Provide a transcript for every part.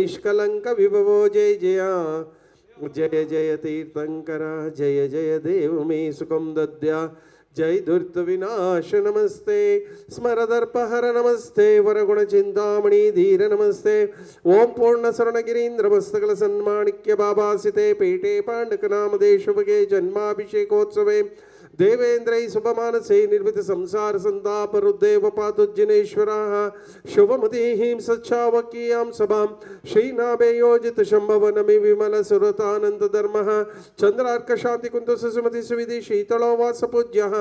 निष्कलंक विभवो जय जय जय जय तीर्थंकर जय जय देव मे सुखम दद्या जय धूर्त विनाश नमस्ते स्मरदर्पहर नमस्ते वरगुण चिंतामणि धीर नमस्ते ओम पूर्ण शरणगिरीन्द्र मस्तकल सन्माणिक्य बाबासिते पेटे पांडक नाम देशुभगे जन्माभिषेकोत्सवे देवेन्द्रै शुभमानसे निर्मित संसार संताप रुद्देव पातुज्जनेश्वराः शुभमतिः सच्छावकीयां सभां श्रीनाभे योजित शंभवनमि विमल सुरतानंद धर्मः चंद्रार्क शांति कुंत सुमति सुविधि शीतलो वास पूज्यः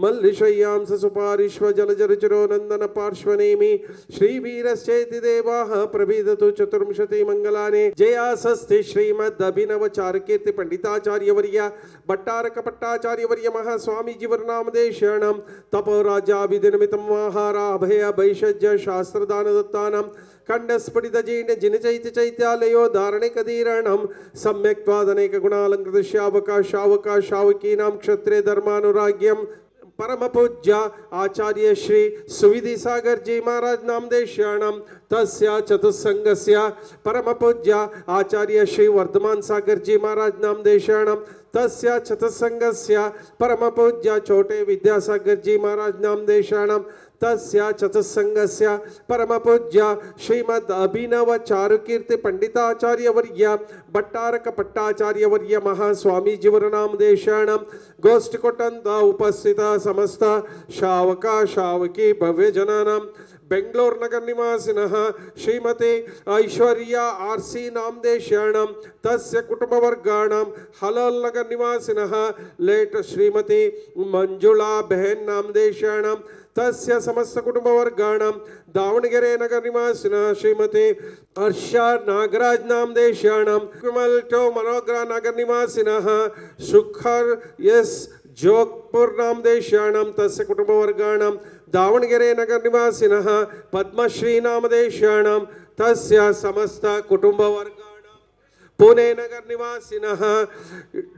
मल्लिशय्यां सुपारिश्व जलजरचरो नंदन पार्श्वनेमि श्रीवीरश्चेति देवाः प्रभीदतु चतुर्विंशति मंगलानि जयासस्ति श्रीमद् अभिनव चारुकीर्ति पंडिताचार्यवर्य भट्टारक भट्टाचार्यवर्य स्वामी जीवनामदेशरणं तपोराजा विधिनिमित्तं आहारा अभय भैषज्य शास्त्रदान दत्तानं खंडस्फुटित जीर्ण जिनचैत्य चैत्यालयो धारणे कदीरणं सम्यक् त्वादनेक गुणालंकृत शावका शावका शावकीनां क्षत्रिय धर्मानुराग्यं परम पूज्य आचार्य श्री सुविधि सागर जी महाराज नामदेशरणं तस्य चतुस्संगस्य परम पूज्य आचार्य श्री वर्धमान सागर जी महाराज नामदेशरणं तस्य चतुस्संगस्य परम पूज्य छोटे विद्यासागर जी महाराज नामदेशरणं तस्य चतुस्संगस्य परम पूज्य श्रीमद् अभिनव चारुकीर्ति पंडिताचार्यवर्य भट्टारक भट्टाचार्यवर्य महास्वामी जीवनामदेशरणं गोष्ठिकोटंत उपस्थित समस्त शावका शावकी भव्य जनानां बेंगलूर नगर निवासिनः श्रीमती ऐश्वर्या आरसी नामदेशरणं तस्य कुटुंबवर्गाणां हलाल नगर निवासिनः लेट श्रीमती मंजुला बहन नामदेशरणं तस्य समस्त कुटुंबवर्गाणां दावणಗೆರೆ नगर निवासिनः श्रीमती हर्षा नागराज नामदेशरणं विमल मनोग्रा नगर निवासिनः सुखर एस जोगपुर नामदेशरणं तस्य कुटुंबवर्गाणां दावणಗೆರೆ नगर निवासिनः पद्मश्री नामदेशरणं तस्य समस्त कुटुंबवर्गाणां पुणे नगर निवासिनः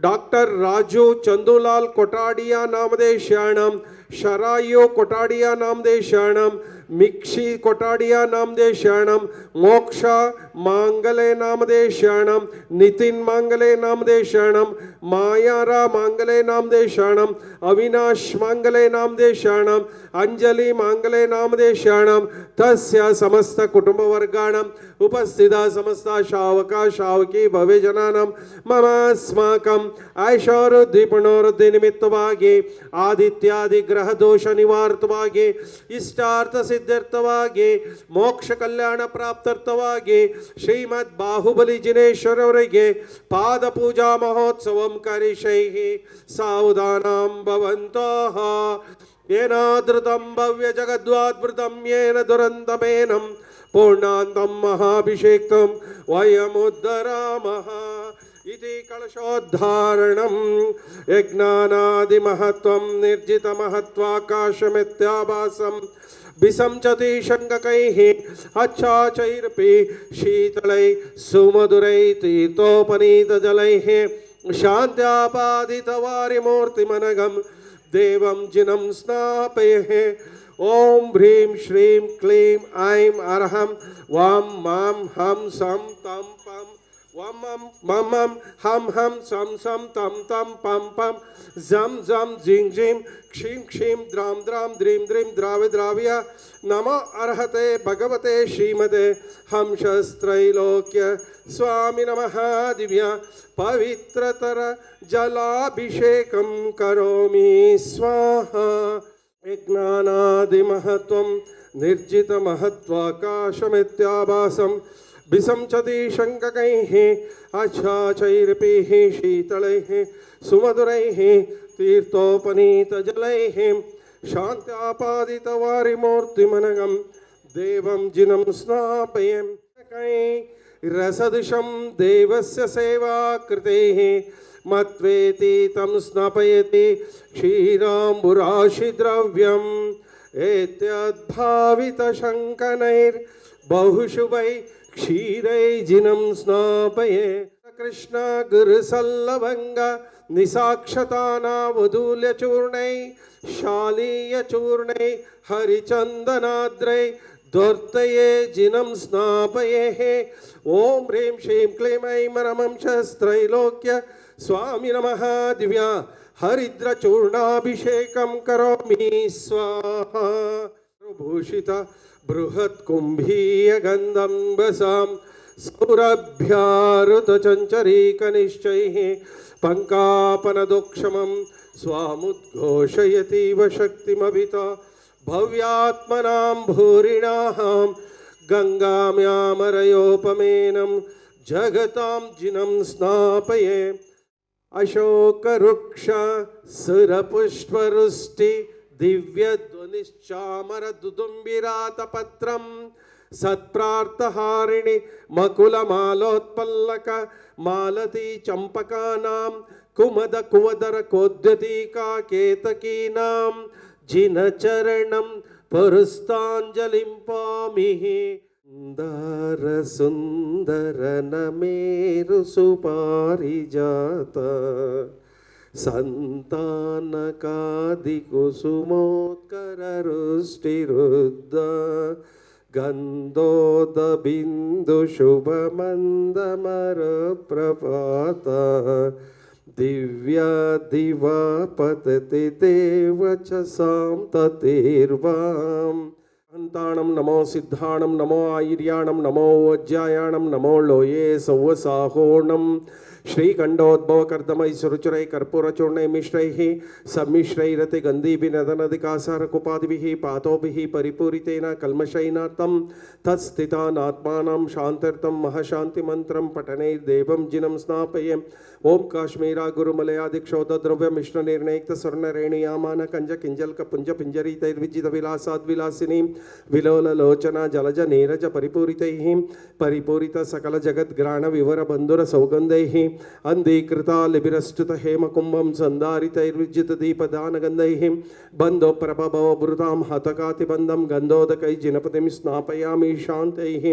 डॉक्टर राजू चंदूलाल कोटाडिया नामदेशरणं शरायु कोटाडिया नामदेशरणं मिक्षी कोटाडिया नामदेशरणं मोक्षा मांगले नामदेशरणं नितिन मांगले नामदेशरणं मायारा मांगले नामदेशरणं अविनाश मांगले नामदेशरणं अंजलि मांगले नामदेशरणं तस्य समस्त कुटुंबवर्गाणां उपस्थित समस्त शावका शावकी भव्य जनानां मम अस्माकं ऐश्वर्योद्दीपनोरुद्धि निमित्तವಾಗಿ आदित्यादि ग्रह दोष निवारतವಾಗಿ इष्टार्थ सिद्ध्यर्थವಾಗಿ ಮೋಕ್ಷ ಕಲ್ಯಾಣ ಪ್ರಾಪ್ತ್ಯರ್ಥವಾಗಿ ಶ್ರೀಮದ್ ಬಾಹುಬಲಿ ಜಿನೇಶ್ವರವರಿಗೆ ಪಾದ ಪೂಜಾ ಮಹೋತ್ಸವಂ ಕರಿಷೈಃ ಸಾವಧಾನಂ ಭವಂತಃ येनादृतं भव्य जगद्वाद्भृतं येन दुरन्तमेनं पूर्णान्तं महाभिषेक्तं वयमुद्धरामः इति कलशोद्धारणं यज्ञानादिमहत्त्वं निर्जितमहत्त्वाकाशमित्याभासं विसंचति शङ्ककैः अच्छाचैरपि शीतलैः सुमधुरैः तीर्थोपनीतजलैः शान्त्यापादितवारिमूर्तिमनघं देवं जिनं स्नापयेः ओम ह्रीं श्रीं क्लीं ऐं अरहं वां मां हं सं तं पं वं मं मं हं हं सं सं तं तं पं पं झं झं झिं झिं क्षीं क्षीं द्रां द्रां द्रीं द्रीं द्रावि द्राव्य नमो अर्हते भगवते श्रीमते हंसस्त्रैलोक्य स्वामी नमः दिव्य पवित्रतर जलाभिषेकं करोमि स्वाहा यज्ञानादिमहत्त्वं निर्जितमहत्त्वाकाशमित्याभासं विसंचति शङ्ककैः अच्छाचैरपि शीतलैः सुमधुरैः तीर्थोपनीतजलैः शान्त्यापादितवारिमूर्तिमनघं देवं जिनं स्नापयेम् रसदृशं देवस्य सेवा कृतेः मत्वेति तं स्नापयति क्षीराम्बुराशिद्रव्यम् एतद्भावितशङ्कनैर्बहुशुभै क्षीरै जिनं स्नापये कृष्ण गुरुसल्लभङ्ग निसाक्षतानावधूल्यचूर्णै शालीयचूर्णै हरिचन्दनाद्रै दोर्तये जिनं स्नापयेः ॐ ह्रीं श्रीं क्लीं ऐं रमं शस्त्रैलोक्य स्वामी नमः दिव्या हरिद्रचूर्णाभिषेकं करोमि स्वाहा भूषित बृहत् कुम्भीयगन्धं वसां सौरभ्यारुतचञ्चरीकनिश्चैः पङ्कापनदोक्षमं स्वामुद्घोषयतीव शक्तिमभिता भव्यात्मनां भूरिणां गङ्गाम्यामरयोपमेनं जगतां जिनं स्नापये अशोकवृक्ष सुरपुष्पवृष्टि दिव्यध्वनिश्चामरदुदुम्बिरातपत्रं सत्प्रार्थहारिणि मकुलमालोत्पल्लक मालती चम्पकानां कुमद कुवदर कोद्यतिका केतकीनां जिनचरणं पुरस्ताञ्जलिं पामिहि सुन्दर सुन्दर नमेरु सुपारिजात संतानकादिकुसुमोत्कररुष्टिरुद्ध गन्धोदबिन्दुशुभमन्दमरप्रभात दिव्या दिवा पतति देवचसां ततिर्वाम् अन्ताणं नमो सिद्धाणं नमो आयर्याणं नमो वज्रायाणं नमो लोये सौवसाहोणं श्रीकण्ठोद्भवकर्दमैः कर्पूरचूर्णैः मिश्रैः सम्मिश्रैरति गन्धीभिनदनदिकासारकुपादिभिः पातोभिः परिपूरितेन कल्मषैनार्थं तत्स्थितानात्मानं शान्त्यर्थं महशान्तिमन्त्रं पठनैर्देवं जिनं स्नापये ओम काश्मीरा गुरुमलयादिक्षोद्रव्य मिश्र निर्णयक्त स्वर्णरेणुयामान कंज किंजलक पुंज पिंजरीतैर्विजित विलासाद्विलासिनी विलोल लोचना जलज नीरज परिपूरितैः परिपूरित सकल जगद्ग्राण विवर बंधुर सौगंधैः अंधीकृता लिबिरस्तुत हेमकुंभं संधारितैर्विजित दीपदानगंधैः बंधो प्रभव भृतां हतकातिबंधं गंधोदकै जिनपतिं स्नापयामि शान्तैः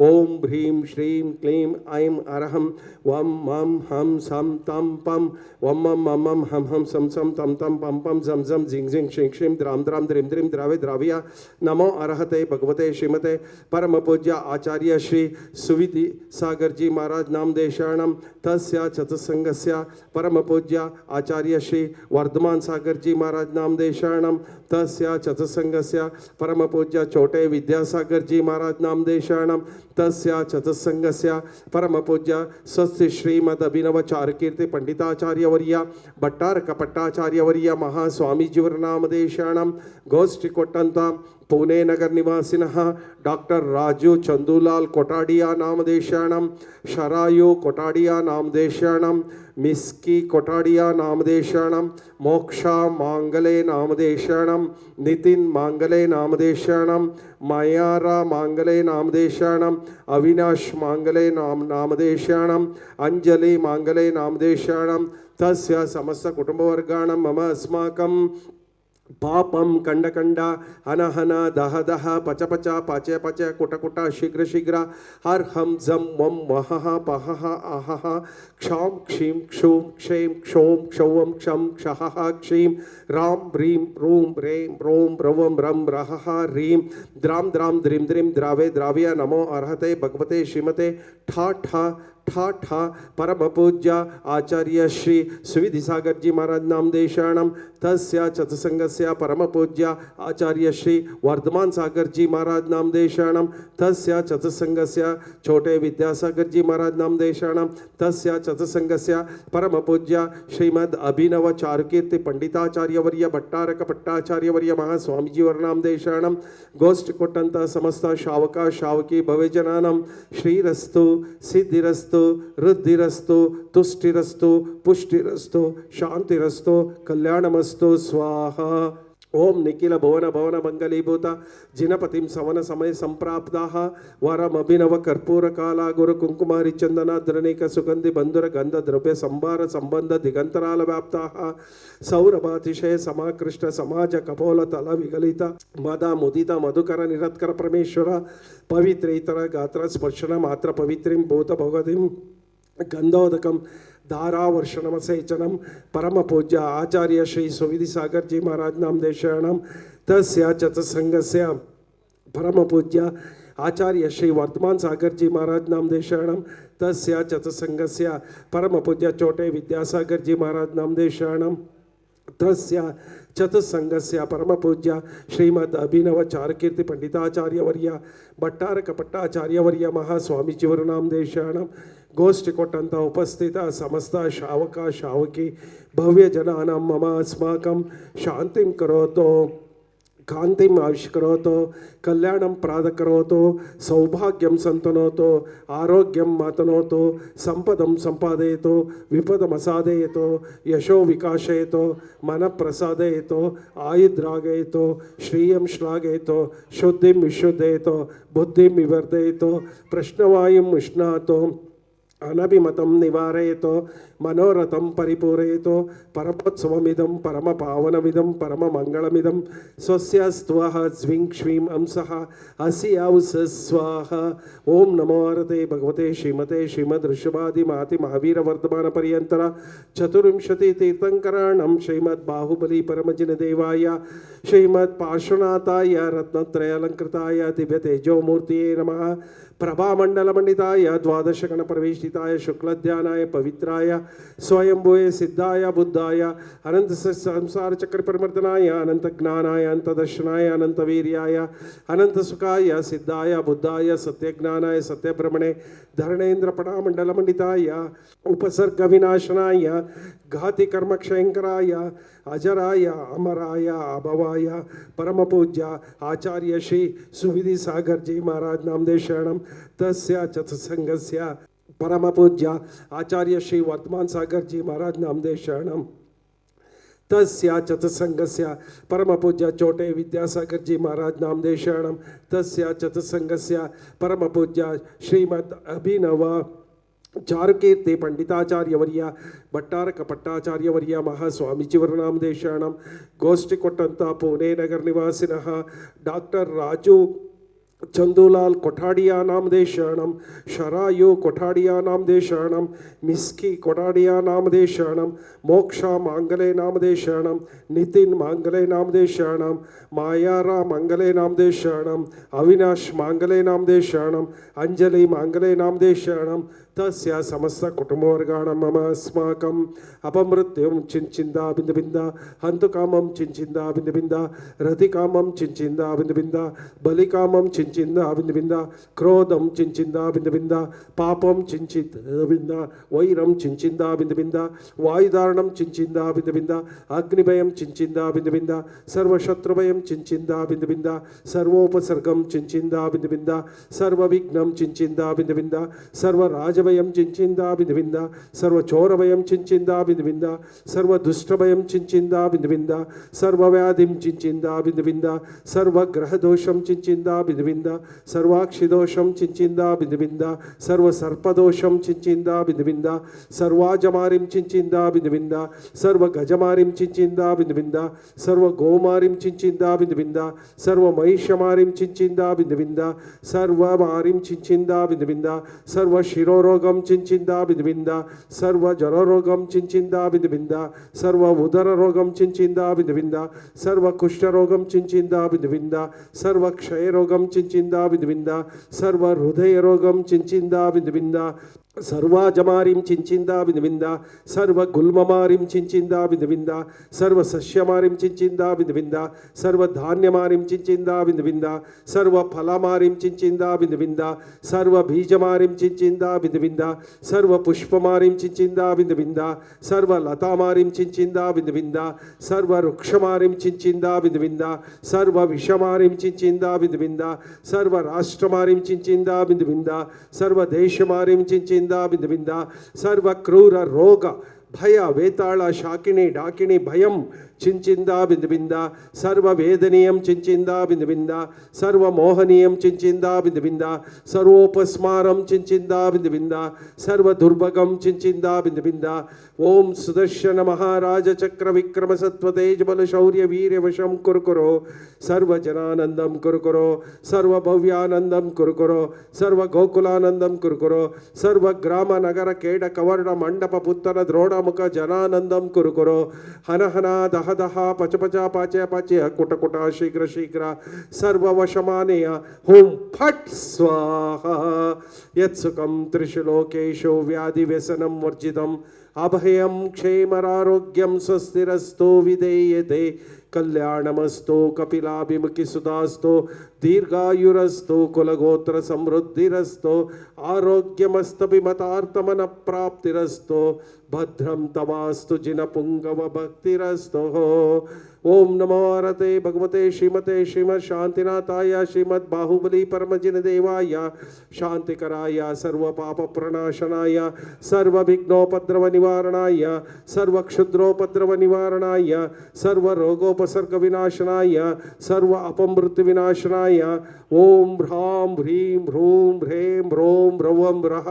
ओम ह्रीं श्रीं क्लीं ऐं अरहं वं मं हम सम तम पम वम मम मम हम हम सम सम तम तम पम पम झम झम झिंग झिंग शिं शिं द्राम द्राम द्रिम द्रिम द्रावे द्राविया नमो अरहते भगवते श्रीमते परम पूज्य आचार्य श्री सुविधि सागर जी महाराज नाम देशाणम तस्या चतुसंगस्य परम पूज्य आचार्य श्री वर्धमान सागर जी महाराज नाम देशाणम तस्या चतुसंगस्य परम पूज्य छोटे विद्यासागर जी महाराज नाम देशाणम तस्या चतुसंगस्य परम पूज्य स्वस्ति श्रीमद अभिनव चारुकीर्ति पंडिताचार्यवर्य भट्टारक पट्टाचार्यवर्य महास्वामीजीवर नामदेशाणं गोष्ठी कोट्टंत पुणे नगर निवासिनः डॉक्टर राजू चंदूलाल कोटाडिया नामदेशाणं शरायु कोटाडिया नामदेशाणं मिस्की कोटाडिया नामदेशाणं मोक्षा मांगले नामदेशाणं नितिन मांगले नामदेशाणं मायारा मांगले नामदेशाणं अविनाश मांगले नामदेशाणं अंजलि मांगले नामदेशाणं तस्य समस्त कुटुंबवर्गाणां मम अस्माकं पापम कंड कंड हन हन दह दह पच पच पचे पच कुट कुट शीघ्र शीघ्र हर हम जम वम वह पह अह क्षौम क्षीं क्षूम क्षें क्षोम क्षौम क्षम क्षः क्षीं राम ह्रीं रूं ह्रें रों रवं रम रह ह्रीं द्राम द्राम द्रीं द्रीं द्रावे द्राव्य नमो अर्हते भगवते श्रीमते ठा ठा ठा ठा परम पूज्य आचार्य श्री सुविधि सागर जी महाराज नाम देशाणं तस्य चतुसंगस्य परम पूज्य आचार्य श्री वर्धमान सागर जी महाराज नाम देशाणं तस्य चतुसंगस्य छोटे विद्यासागर जी महाराज नाम देशाणं तस्य चतुसंगस्य परम पूज्य श्रीमद अभिनव चारुकीर्ति पंडिताचार्यवर्य भट्टारक पट्टाचार्यवर्य महास्वामीजी वर्णाम देशाणं गोष्ठी कोट्टंत समस्त शावका शावकी भवेजनानं श्रीरस्तु सिद्धिरस्तु वृद्धिरस्तु तुष्टिरस्तु पुष्टिरस्तु शांतिरस्तु कल्याणमस्तु स्वाहा ओम निखिल भुवन भवन मंगलीभूत जिनपतिं सवन समय संप्राप्ताः वरमभिनव कर्पूर काला गुरु कुंकुमारि चंदन द्रणिक सुगंधि बंधुर गंध द्रव्य संभार संबंध दिगंतराल व्याप्ताः सौरभातिशय समाकृष्ट समाज कपोल तल विगलित मद मुदित मधुकर निरत्कर परमेश्वर पवित्र इतर गात्र स्पर्शन मात्र पवित्रीं भूत भगवतीं गंधोदकं धारावर्षणमसेचनं परम पूज्य आचार्य श्री सुविधि सागर जी महाराज नाम देशाणं तस्य चतुसंगस्य परम पूज्य आचार्य श्री वर्तमान सागर जी महाराज नामदेव शरणम तस्य चतुसंगस्य परम पूज्य चोटे विद्यासागर जी महाराज नामदेव शरणम तस्य चतुसंगस्य परम पूज्य श्रीमद अभिनव चारकीर्ति पंडिताचार्य वर्य भट्टारक पट्टाचार्य वर्य महास्वामीजिवर नामदेव शरणम गोष्ठी ಕೊಟ್ಟಂತ ಉಪಸ್ಥಿತ ಸಮಸ್ತ ಶಾವಕ ಶಾವಕಿ ಭವ್ಯ ಜನಾನಾಂ ಮಮ ಅಸ್ಮಾಕಂ ಶಾಂತಿಂ ಕರೋತೋ ಕಾಂತಿಂ ಆವಿಷ್ಕರೋತೋ ಕಲ್ಯಾಣಂ ಪ್ರಾದಕರೋತೋ ಸೌಭಾಗ್ಯಂ ಸಂತನೋತೋ ಆರೋಗ್ಯಂ ಮಾತನೋತೋ ಸಂಪದಂ ಸಂಪಾದಯತೋ ವಿಪದಮಸಾದಯತೋ ಯಶೋ ವಿಕಾಶಯತೋ ಮನಃಪ್ರಸಾದಯತೋ ಆಯುದ್ರಾಗಯತೋ ಶ್ರೀಯಂ ಶ್ಲಾಘಯತೋ ಶುದ್ಧಿಂ ವಿಶುದ್ಧಯತೋ ಬುದ್ಧಿಂ ವಿವರ್ಧಯತೋ ಪ್ರಶ್ನವಾಯುಂ ಉಷ್ಣಾತೋ अनभिमतं निवारयतो मनोरथं परिपूरयतो परमोत्सवमिदं परमपावनमिदं परममङ्गलमिदं स्वस्य स्तुवः ज्विं क्ष्वीं अंसः अस्याउस स्वाहा ओं नमो हरते भगवते श्रीमते श्रीमद् महावीरवर्धमानपर्यन्तर चतुर्विंशतितीर्थङ्कराणां श्रीमद्बाहुबली परमजिनदेवाय श्रीमत्पार्श्वनाथाय रत्नत्रयालङ्कृताय दिव्यतेजोमूर्तये नमः प्रभामण्डलमण्डिताय द्वादशगणप्रवेशिताय शुक्लध्यानाय पवित्राय स्वयंभुवे सिद्धाय बुद्धाय अनंत संसार चक्र परिवर्तनाय अनंत ज्ञानाय अनंत दर्शनाय अनंत वीर्याय अनंत सुखाय सिद्धाय बुद्धाय सत्यज्ञानाय सत्यब्रह्मणे धरणेन्द्र पटामण्डलमण्डिताय उपसर्ग विनाशनाय घाति कर्मक्षयंकराय अजराय अमराय अभवाय परम पूज्य आचार्य श्री सुविधि सागर जी महाराज नामदेव शरणम तस्य चतुसंगस्य परम पूज्य आचार्य श्री वर्तमान सागर जी महाराज नामदेव शरणम तस्य चतुसंगस्य परम पूज्य चोटे विद्यासागर जी महाराज नामदेव शरणम तस्य चतुसंगस्य परम पूज्य श्रीमद अभिनव चारुकीर्ति पंडिताचार्य वर्य भट्टारक पट्टाचार्य वर्य महास्वामीजिवर नामदेव शरणम गोष्ठी ಕೊಟ್ಟಂತ पुणे नगर निवासिनः डॉक्टर राजू चंदूलाल कोठाडिया नामदेव शरणम शरायु कोठाडिया नामदेव शरणम मिस्की कोठाडिया नामदेव शरणम मोक्षा मांगले नामदेव शरणम नितिन मांगले नामदेव शरणम मायारा मांगले नामदेव शरणम अविनाश मांगले नामदेव शरणम अंजलि मांगले नामदेव शरणम तस्य समस्त कुटुंबवर्गाणां मम अस्माकं अपमृत्युं चिंचिन्दा बिंद बिंद हन्तुकामं चिंचिन्दा बिंद बिंद रतिकामं चिंचिन्दा बिंद बिंद बलिकामं चिंचिन्दा बिंद बिंद क्रोधं चिंचिन्दा बिंद बिंद पापं चिंचिन्दा बिंद वैरं चिंचिन्दा बिंद बिंद वायुधारणं चिंचिन्दा बिंद बिंद अग्निभयं चिंचिन्दा बिंद बिंद सर्वशत्रुभयं चिंचिन्दा बिंद बिंद सर्वोपसर्गं चिंचिन्दा बिंद बिंद सर्वविघ्नं चिंचिन्दा बिंद बिंद सर्वराजभयं चिंचिन्दा बिंद बिंद सर्वचोरभयं चिंचिन्दा बिंद बिंद सर्वदुष्टभयं चिंचिन्दा बिंद बिंद सर्वव्याधिं चिंचिन्दा बिंद बिंद सर्वग्रहदोषं चिंचिन्दा बिंद बिंद सर्वाक्षिदोषं चिंचिन्दा बिंद बिंद सर्वसर्पदोषं चिंचिन्दा बिंद बिंद सर्वाजमारिं चिंचिन्दा बिंद बिंद सर्वगजमारिं चिंचिन्दा बिंद बिंद सर्वगोमारिं चिंचिन्दा बिंद बिंद सर्वमहिषमारिं चिंचिन्दा बिंद बिंद सर्वमारिं चिंचिन्दा बिंद बिंद सर्वशिरोरोगं चिंचिन्दा बिंद बिंद सर्वजररोगं चिंचिन्दा बिंद बिंद सर्व उदररोगं चिंचिन्दा बिंद बिंद सर्वकुष्ठरोगं चिंचिन्दा बिंद बिंद सर्वक्षयरोगं चिंचिन्दा बिंद बिंद सर्वहृदयरोगं चिंचिन्दा बिंद बिंद सर्वाजमारिं चिंचिन्दा बिंद बिंद सर्वगुल्ममारिं चिंचिन्दा बिंद बिंद सर्वसस्यमारिं चिंचिन्दा बिंद बिंद सर्वधान्यमारिं चिंचिन्दा बिंद बिंद सर्वफलमारिं चिंचिन्दा बिंद बिंद सर्वबीजमारिं चिंचिन्दा बिंद बिंद सर्वपुष्पमारिं चिंचिन्दा बिंद बिंद सर्वलतामारिं चिंचिन्दा बिंद बिंद सर्ववृक्षमारिं चिंचिन्दा बिंद बिंद सर्वविषमारिं चिंचिन्दा बिंद बिंद सर्वराष्ट्रमारिं चिंचिन्दा बिंद बिंद सर्वदेशमारिं चिंचिन्दा बिंद बिंद सर्व क्रूर रोग भय वेताल शाकिनी डाकिनी भयं चिंचिन्दा बिंद बिंद सर्व वेदनीयं चिंचिन्दा बिंद बिंद सर्व मोहनीयं चिंचिन्दा बिंद बिंद सर्वोपस्मारं चिंचिन्दा बिंद बिंद सर्व दुर्भगं चिंचिन्दा बिंद बिंद ओम सुदर्शन महाराज चक्र विक्रम सत्व तेज बल शौर्य वीर वशं कुरुकुरो सर्व जनानंदं कुरुकुरो सर्व भव्यानंदं कुरुकुरो सर्व गोकुलानंदं कुरुकुरो सर्व ग्राम नगर केड कवर्ण मंडप पुत्तर द्रोणमुख जनानंदं कुरुकुरो हन हना दह दह पच पच पाचय पाचय कुट कुट शीघ्र शीघ्र सर्ववशमानेय हुं फट् स्वाहा यत्सुखं त्रिषु लोकेषु व्याधिव्यसनं वर्जितम् अभयं क्षेमरारोग्यं स्वस्तिरस्तु विधेयते कल्याणमस्तु कपिलाभिमुखिसुधास्तु दीर्घायुरस्तु कुलगोत्र समृद्धिरस्तु आरोग्यमस्तभिमतार्थमनप्राप्तिरस्तु भद्रं तवास्तु जिनपुंगव भक्तिरस्तु ओम नमो आरते भगवते श्रीमते श्रीमद शांतिनाथाय श्रीमद बाहुबली परमजिन देवाय शांतिकराय सर्व पाप प्रणाशनाय सर्व विघ्नोपद्रव निवारणाय सर्व क्षुद्रोपद्रव निवारणाय सर्व रोगोपसर्ग विनाशनाय सर्व अपमृत्यु विनाशनाय ओम ह्रां ह्रीं ह्रूं ह्रें ह्रों ह्रवं ह्रः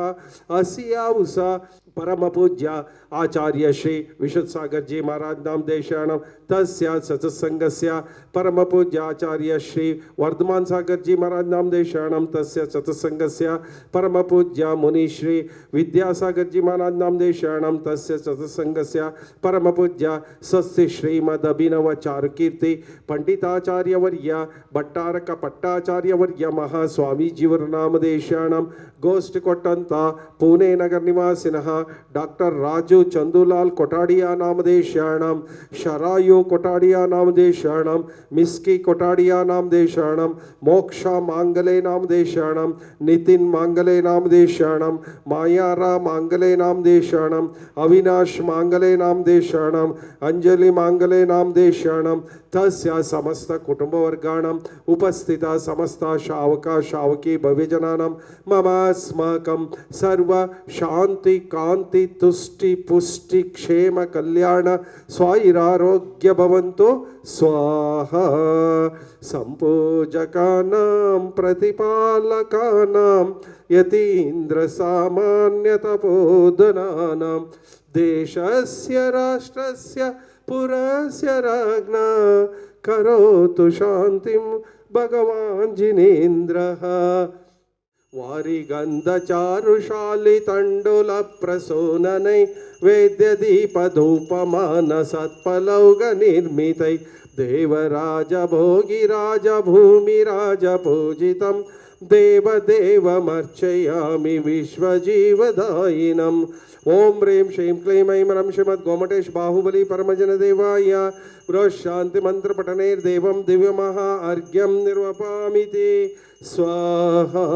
अस्याउसा परम पूज्य आचार्य श्री विशुद्ध सागर जी महाराज नाम देशानम तस्य सत्संगस्य परम पूज्य आचार्य श्री वर्धमान सागर जी महाराज नाम देशानम तस्य सत्संगस्य परम पूज्य मुनि श्री विद्यासागर जी महाराज नाम देशानम तस्य सत्संगस्य परम पूज्य स्वस्ति श्रीमद अभिनव चारुकीर्ति पंडिताचार्य वर्य भट्टारक पट्टाचार्य वर्य महास्वामी जीवर नाम देशानम गोष्ठ कोट्टंत पुणे नगर निवासिनः डॉक्टर राजू चंदूलाल कोटाडिया नामदेशाणम शरायु कोटाडिया नामदेशाणम मिस्की कोटाडिया नामदेशाणम मोक्षा मांगले नामदेशाणम नितिन मांगले नामदेशाणम मायारा मांगले नामदेशाणम अविनाश मांगले नामदेशाणम अंजलि मांगले नामदेशाणम तस्य समस्त कुटुंबवर्गाणाम् उपस्थित समस्त शावका शावकी भव्यजनानां ममास्माकं सर्व शांति कांति तुष्टि पुष्टि क्षेम कल्याण स्वायुरारोग्य भवन्तु स्वाहा संपूजकानां प्रतिपालकानां यतीन्द्र सामान्य तपोधनानां देशस्य राष्ट्रस्य पुरस्य राज्ञा करोतु शांतिं भगवान् जिनेन्द्रः वारिगन्धचारुशाली तण्डुल प्रसूननै वेद्यदीपधूपमान सत्पलौग निर्मितै देवराज भोगिराज भूमिराज पूजितं देवदेवमर्चयामि विश्वजीवदायिनम् ओम ह्रीं श्रीं क्लीं ऐं ह्रं श्रीमद् गोमटेश बाहुबली परमजन देवाय शांति मंत्र पठनेर्देवं दिव्यमहा अर्घ्यं निर्वपामिति स्वाहा।